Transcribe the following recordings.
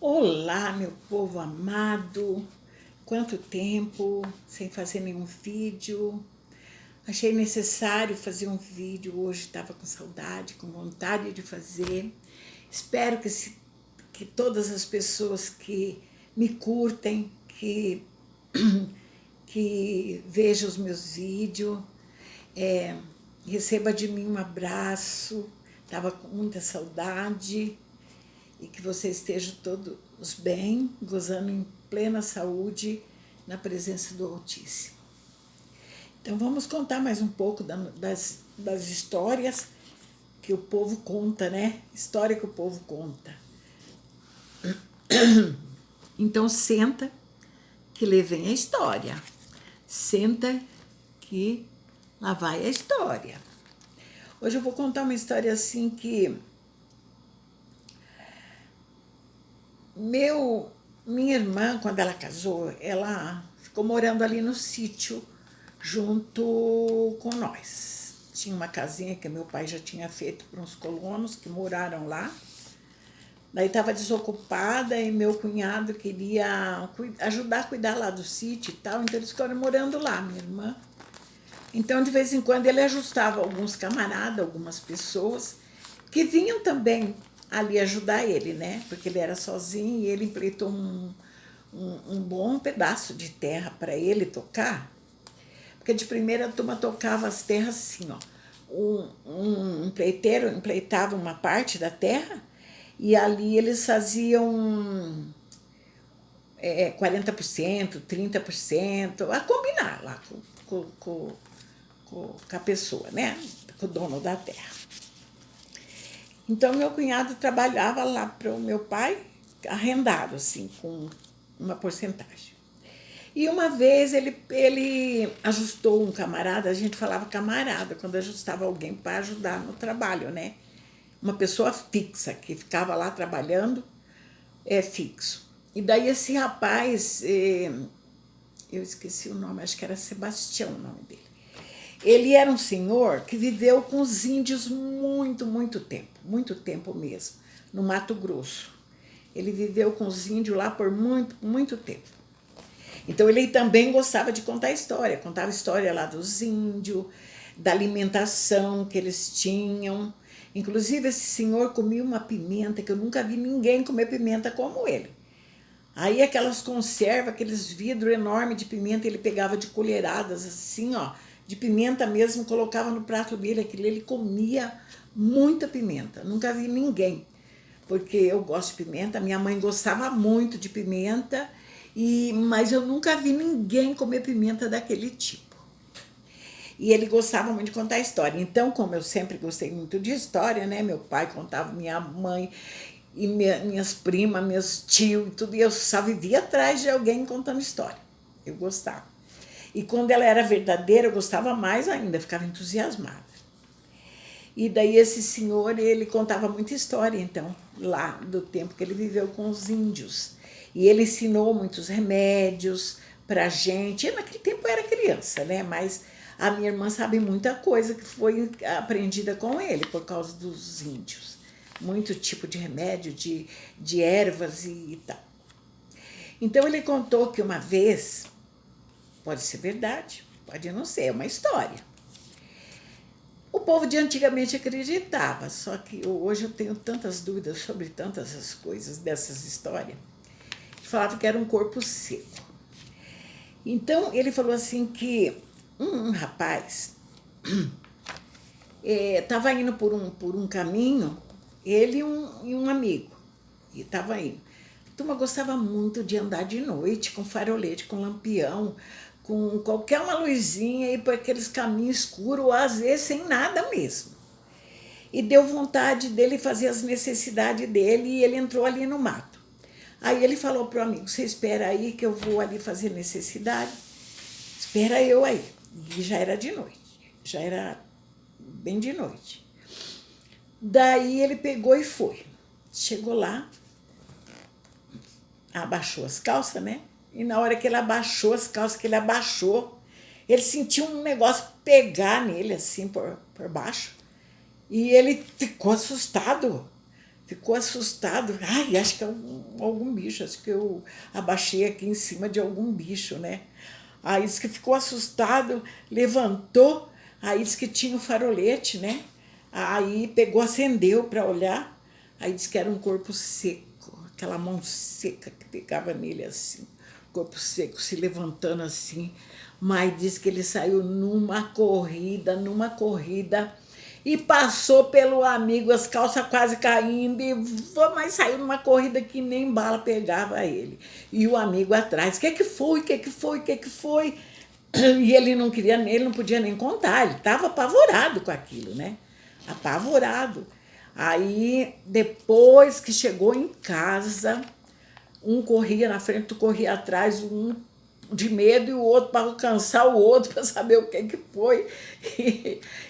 Olá, meu povo amado! Quanto tempo sem fazer nenhum vídeo. Achei necessário fazer um vídeo hoje, estava com saudade, com vontade de fazer. Espero que todas as pessoas que me curtem, que vejam os meus vídeos, receba de mim um abraço. Estava com muita saudade. E que vocês estejam todos bem, gozando em plena saúde, na presença do Altíssimo. Então vamos contar mais um pouco das histórias que o povo conta, né? História que o povo conta. Então senta que lhe vem a história. Senta que lá vai a história. Hoje eu vou contar uma história assim que minha irmã, quando ela casou, ela ficou morando ali no sítio junto com nós. Tinha uma casinha que meu pai já tinha feito para uns colonos que moraram lá. Daí estava desocupada e meu cunhado queria ajudar a cuidar lá do sítio e tal, então eles ficaram morando lá, minha irmã. Então, de vez em quando, ele ajustava alguns camaradas, algumas pessoas que vinham também ali ajudar ele, né? Porque ele era sozinho e ele empreitou um bom pedaço de terra para ele tocar. Porque de primeira a turma tocava as terras assim, ó. Um empreiteiro empleitava uma parte da terra e ali eles faziam 40%, 30%, a combinar lá com a pessoa, né? Com o dono da terra. Então, meu cunhado trabalhava lá para o meu pai, arrendado, assim, com uma porcentagem. E uma vez ele ajustou um camarada, a gente falava camarada, quando ajustava alguém para ajudar no trabalho, né? Uma pessoa fixa, que ficava lá trabalhando, fixo. E daí esse rapaz, eu esqueci o nome, acho que era Sebastião o nome dele. Ele era um senhor que viveu com os índios muito tempo mesmo, no Mato Grosso. Ele viveu com os índios lá por muito tempo. Então ele também gostava de contar história, contava história lá dos índios, da alimentação que eles tinham. Inclusive esse senhor comia uma pimenta que eu nunca vi ninguém comer pimenta como ele. Aí aquelas conservas, aqueles vidros enormes de pimenta, ele pegava de colheradas assim, ó, de pimenta mesmo, colocava no prato dele, aquilo ele comia muita pimenta. Nunca vi ninguém, porque eu gosto de pimenta, minha mãe gostava muito de pimenta, mas eu nunca vi ninguém comer pimenta daquele tipo. E ele gostava muito de contar história. Então, como eu sempre gostei muito de história, né? Meu pai contava, minha mãe e minhas primas, meus tios e tudo, e eu só vivia atrás de alguém contando história. Eu gostava. E quando ela era verdadeira, eu gostava mais ainda, ficava entusiasmada. E daí esse senhor, ele contava muita história, então, lá do tempo que ele viveu com os índios. E ele ensinou muitos remédios pra gente. Eu, naquele tempo eu era criança, né? Mas a minha irmã sabe muita coisa que foi aprendida com ele por causa dos índios. Muito tipo de remédio, de ervas e tal. Então ele contou que uma vez, pode ser verdade, pode não ser, é uma história. O povo de antigamente acreditava, só que hoje eu tenho tantas dúvidas sobre tantas as coisas dessas histórias. Falava que era um corpo seco. Então ele falou assim que um rapaz estava indo por um caminho, ele e um amigo, e estava indo. A turma gostava muito de andar de noite com farolete, com lampião, com qualquer uma luzinha, e por aqueles caminhos escuros, ou às vezes sem nada mesmo. E deu vontade dele fazer as necessidades dele, e ele entrou ali no mato. Aí ele falou pro amigo, você espera aí que eu vou ali fazer necessidade. Espera eu aí. E já era de noite, já era bem de noite. Daí ele pegou e foi. Chegou lá, abaixou as calças, né? E na hora que ele abaixou as calças, ele sentiu um negócio pegar nele, assim, por baixo. E ele ficou assustado. ficou assustado. Ai, acho que é algum bicho, acho que eu abaixei aqui em cima de algum bicho, né? Aí disse que ficou assustado, levantou, aí disse que tinha um farolete, né? Aí pegou, acendeu para olhar, aí disse que era um corpo seco, aquela mão seca que pegava nele assim, corpo seco se levantando assim, mas disse que ele saiu numa corrida, e passou pelo amigo, as calças quase caindo, mas saiu numa corrida que nem bala pegava ele. E o amigo atrás, o que foi, o que foi? E ele não queria, ele não podia nem contar, ele estava apavorado com aquilo, né? Apavorado. Aí, depois que chegou em casa, um corria na frente, outro corria atrás, um de medo e o outro para alcançar o outro, para saber o que foi.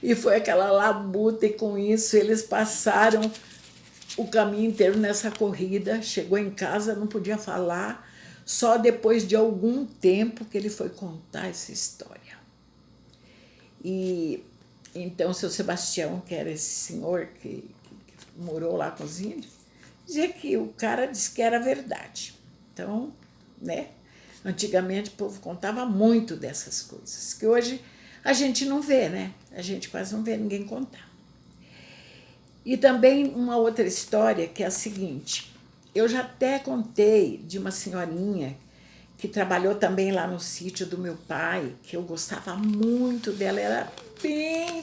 E foi aquela labuta, e com isso eles passaram o caminho inteiro nessa corrida. Chegou em casa, não podia falar, só depois de algum tempo que ele foi contar essa história. E então, seu Sebastião, que era esse senhor que morou lá com os índios, dizia que o cara disse que era verdade. Então, né? Antigamente o povo contava muito dessas coisas, que hoje a gente não vê, né? A gente quase não vê ninguém contar. E também uma outra história que é a seguinte, eu já até contei de uma senhorinha que trabalhou também lá no sítio do meu pai, que eu gostava muito dela, era bem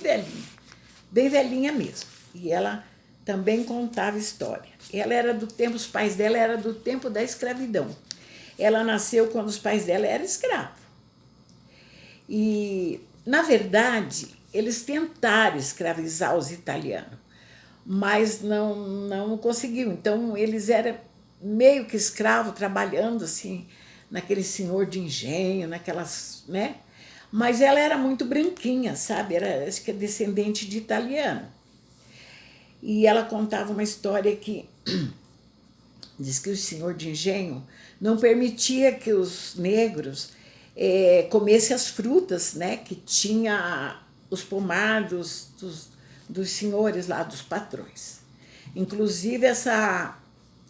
velhinha mesmo. E ela também contava história. Ela era do tempo, os pais dela eram do tempo da escravidão. Ela nasceu quando os pais dela eram escravos. E, na verdade, eles tentaram escravizar os italianos, mas não conseguiu. Então, eles eram meio que escravos, trabalhando assim, naquele senhor de engenho, naquelas, né? Mas ela era muito branquinha, sabe? Era, acho que é descendente de italiano. E ela contava uma história que diz que o senhor de engenho não permitia que os negros comessem as frutas, né, que tinha os pomares dos senhores lá, dos patrões. Inclusive, essa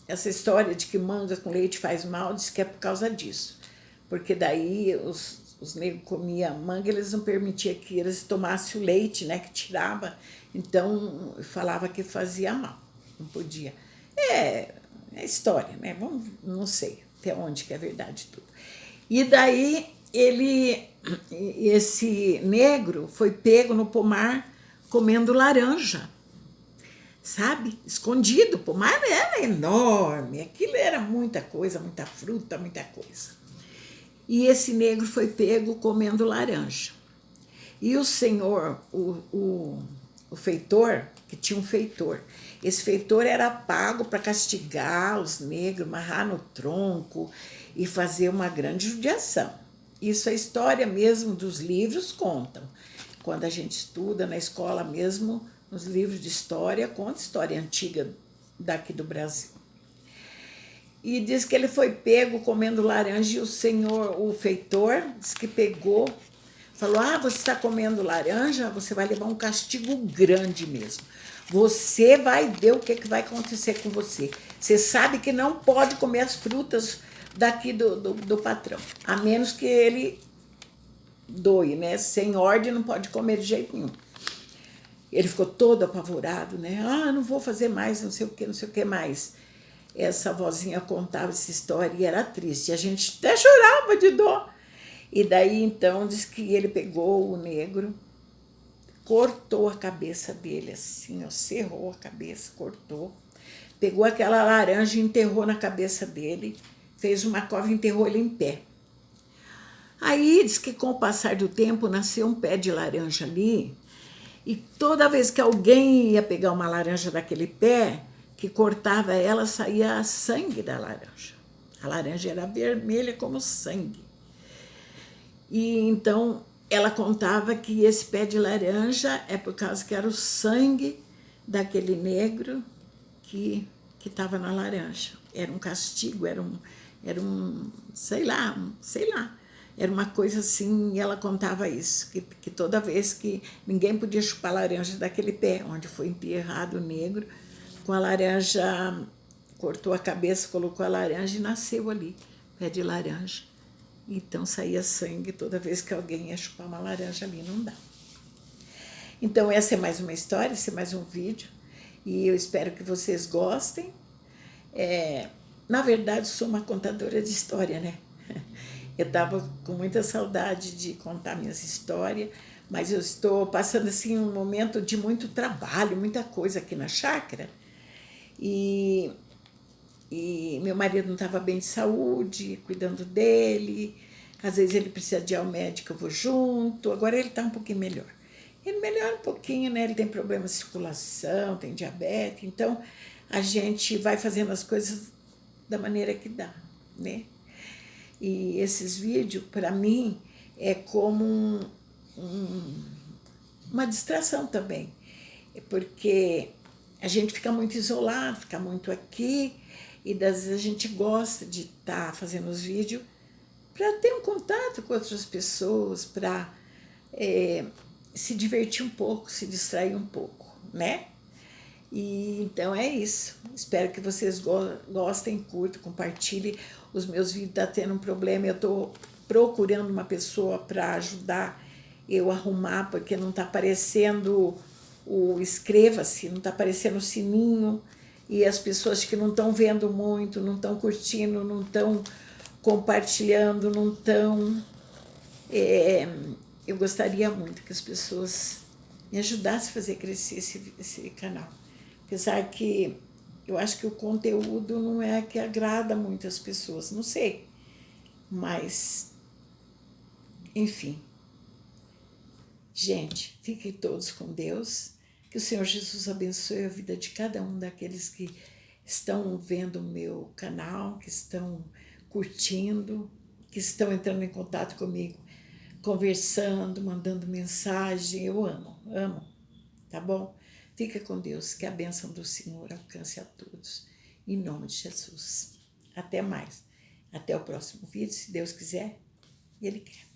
história de que manga com leite faz mal, diz que é por causa disso. Porque daí os negros comiam manga, eles não permitiam que eles tomassem o leite, né, que tirava. Então, falava que fazia mal, não podia. É história, né? Não sei até onde que é verdade tudo. E daí esse negro foi pego no pomar comendo laranja, sabe? Escondido, o pomar era enorme, aquilo era muita coisa, muita fruta, muita coisa. E esse negro foi pego comendo laranja. E o senhor, o feitor, que tinha um feitor, esse feitor era pago para castigar os negros, amarrar no tronco e fazer uma grande judiação. Isso a história mesmo dos livros contam. Quando a gente estuda na escola mesmo, nos livros de história, conta história antiga daqui do Brasil. E diz que ele foi pego comendo laranja e o feitor, diz que pegou, falou, você está comendo laranja, você vai levar um castigo grande mesmo. Você vai ver o que vai acontecer com você. Você sabe que não pode comer as frutas daqui do patrão, a menos que ele doe, né? Sem ordem não pode comer de jeito nenhum. Ele ficou todo apavorado, né? Não vou fazer mais, não sei o que mais. Essa vozinha contava essa história e era triste. A gente até chorava de dó. E daí, então, diz que ele pegou o negro, cortou a cabeça dele assim, cerrou a cabeça, cortou. Pegou aquela laranja e enterrou na cabeça dele, fez uma cova e enterrou ele em pé. Aí diz que com o passar do tempo nasceu um pé de laranja ali, e toda vez que alguém ia pegar uma laranja daquele pé, que cortava ela, saía sangue da laranja. A laranja era vermelha como sangue. E então ela contava que esse pé de laranja é por causa que era o sangue daquele negro que estava na laranja. Era um castigo, era um sei lá, era uma coisa assim, e ela contava isso, que toda vez que ninguém podia chupar laranja daquele pé, onde foi enterrado o negro, com a laranja, cortou a cabeça, colocou a laranja e nasceu ali, pé de laranja. Então saía sangue toda vez que alguém ia chupar uma laranja ali, não dá. Então essa é mais uma história, esse é mais um vídeo, e eu espero que vocês gostem. Na verdade, sou uma contadora de história, né? Eu estava com muita saudade de contar minhas histórias, mas eu estou passando assim um momento de muito trabalho, muita coisa aqui na chácara. E meu marido não estava bem de saúde, cuidando dele. Às vezes ele precisa de ir ao médico, eu vou junto. Agora ele está um pouquinho melhor. Ele melhora um pouquinho, né? Ele tem problema de circulação, tem diabetes. Então, a gente vai fazendo as coisas da maneira que dá, né? E esses vídeos, para mim, é como uma distração também. Porque a gente fica muito isolado, fica muito aqui, e às vezes a gente gosta de estar fazendo os vídeos para ter um contato com outras pessoas, para se divertir um pouco, se distrair um pouco, né? E então é isso. Espero que vocês gostem, curtam, compartilhem. Os meus vídeos estão tendo um problema, eu estou procurando uma pessoa para ajudar eu arrumar, porque não está aparecendo o inscreva-se, não está aparecendo o sininho, e as pessoas que não estão vendo muito, não estão curtindo, não estão compartilhando, não estão... eu gostaria muito que as pessoas me ajudassem a fazer crescer esse canal. Apesar que eu acho que o conteúdo não é que agrada muito as pessoas, não sei. Mas, enfim. Gente, fiquem todos com Deus. Que o Senhor Jesus abençoe a vida de cada um daqueles que estão vendo o meu canal, que estão curtindo, que estão entrando em contato comigo, conversando, mandando mensagem. Eu amo, tá bom? Fica com Deus, que a bênção do Senhor alcance a todos. Em nome de Jesus. Até mais. Até o próximo vídeo, se Deus quiser e Ele quer.